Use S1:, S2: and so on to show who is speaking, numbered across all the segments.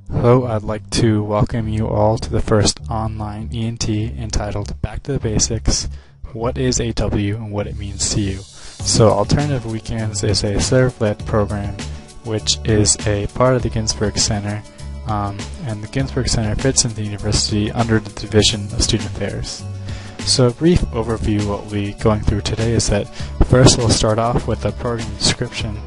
S1: Hello, I'd like to welcome you all to the first online ENT entitled Back to the Basics, What is AW and What It Means to You. So Alternative Weekends is a serve-led program which is a part of the Ginsberg Center, and the Ginsberg Center fits in the university under the Division of Student Affairs. So a brief overview of what we'll be going through today is that first we'll start off with a program description,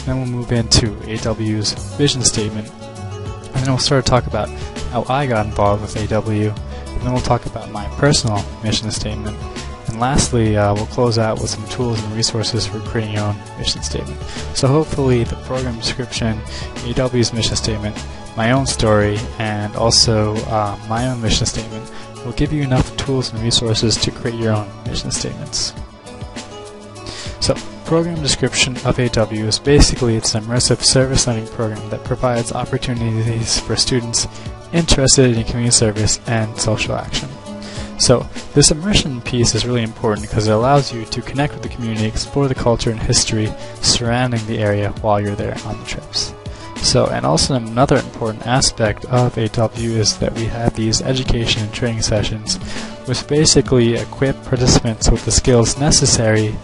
S1: then we'll move into AW's vision statement, and then we'll start to talk about how I got involved with AW, and then we'll talk about my personal mission statement, and lastly we'll close out with some tools and resources for creating your own mission statement. So hopefully the program description, AW's mission statement, my own story, and also my own mission statement will give you enough tools and resources to create your own mission statements. So, program description of AW is basically it's an immersive service learning program that provides opportunities for students interested in community service and social action. So, this immersion piece is really important because it allows you to connect with the community, explore the culture and history surrounding the area while you're there on the trips. So, and also another important aspect of AW is that we have these education and training sessions which basically equip participants with the skills necessary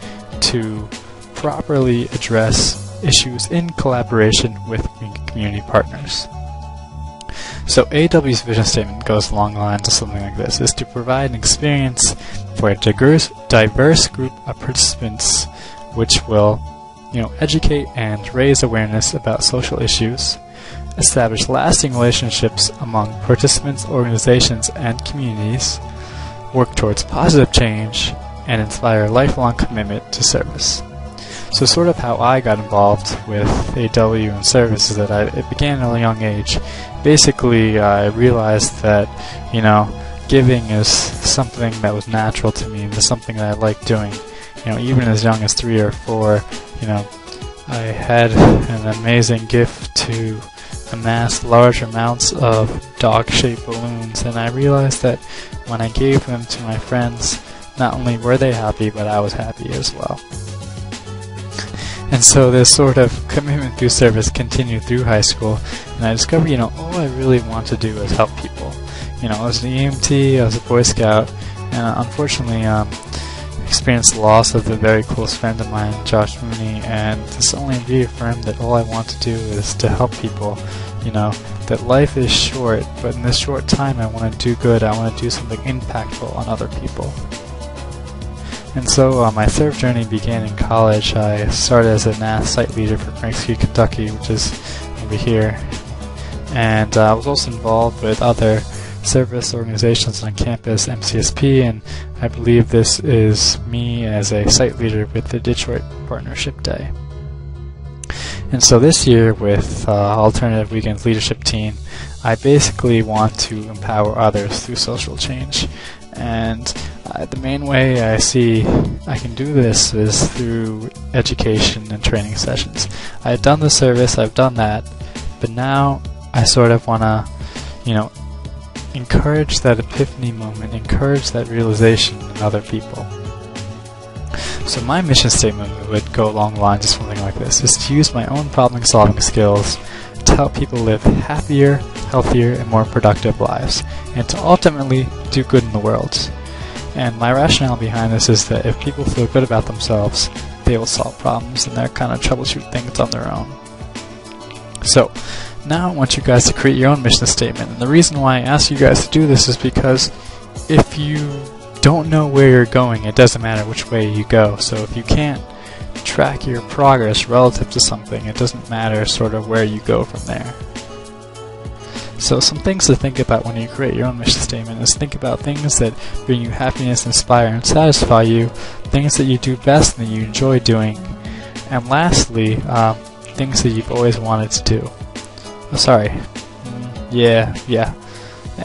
S1: to properly address issues in collaboration with community partners. So AW's vision statement goes along the lines of something like this, is to provide an experience for a diverse group of participants which will educate and raise awareness about social issues, establish lasting relationships among participants, organizations, and communities, work towards positive change, and inspire a lifelong commitment to service. So sort of how I got involved with AW and service is that it began at a young age. Basically, I realized that, giving is something that was natural to me, and was something that I liked doing. Even as young as 3 or 4, I had an amazing gift to amass large amounts of dog-shaped balloons, and I realized that when I gave them to my friends, not only were they happy, but I was happy as well. And so this sort of commitment through service continued through high school, and I discovered, all I really want to do is help people. I was an EMT, I was a Boy Scout, and unfortunately, experienced the loss of a very close friend of mine, Josh Mooney, and this only reaffirmed that all I want to do is to help people. That life is short, but in this short time I want to do good, I want to do something impactful on other people. And so my serve journey began in college. I started as a NAS site leader for Franks Creek, Kentucky, which is over here. And I was also involved with other service organizations on campus, MCSP, and I believe this is me as a site leader with the Detroit Partnership Day. And so this year with Alternative Weekends Leadership Team, I basically want to empower others through social change. And the main way I see I can do this is through education and training sessions. I've done the service, I've done that, but now I sort of want to, encourage that epiphany moment, encourage that realization in other people. So my mission statement would go along the lines of something like this, is to use my own problem-solving skills to help people live happier, healthier, and more productive lives, and to ultimately do good in the world. And my rationale behind this is that if people feel good about themselves, they will solve problems, and they'll kind of troubleshoot things on their own. So, now I want you guys to create your own mission statement, and the reason why I ask you guys to do this is because if you don't know where you're going, it doesn't matter which way you go. So if you can't track your progress relative to something, it doesn't matter sort of where you go from there. So some things to think about when you create your own mission statement is think about things that bring you happiness, inspire, and satisfy you, things that you do best and that you enjoy doing, and lastly, things that you've always wanted to do.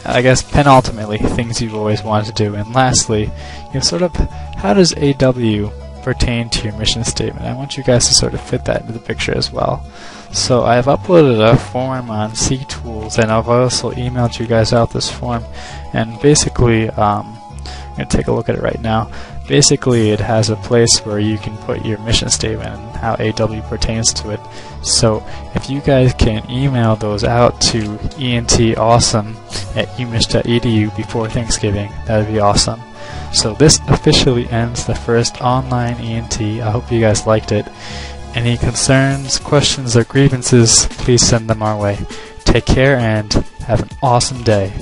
S1: I guess penultimately, things you've always wanted to do. And lastly, sort of, how does AW pertain to your mission statement? I want you guys to sort of fit that into the picture as well. So I've uploaded a form on CTools, and I've also emailed you guys out this form. And basically, I'm going to take a look at it right now. Basically, it has a place where you can put your mission statement and how AW pertains to it. So if you guys can email those out to entawesome@umich.edu before Thanksgiving, that would be awesome. So this officially ends the first online ENT. I hope you guys liked it. Any concerns, questions, or grievances, please send them our way. Take care and have an awesome day.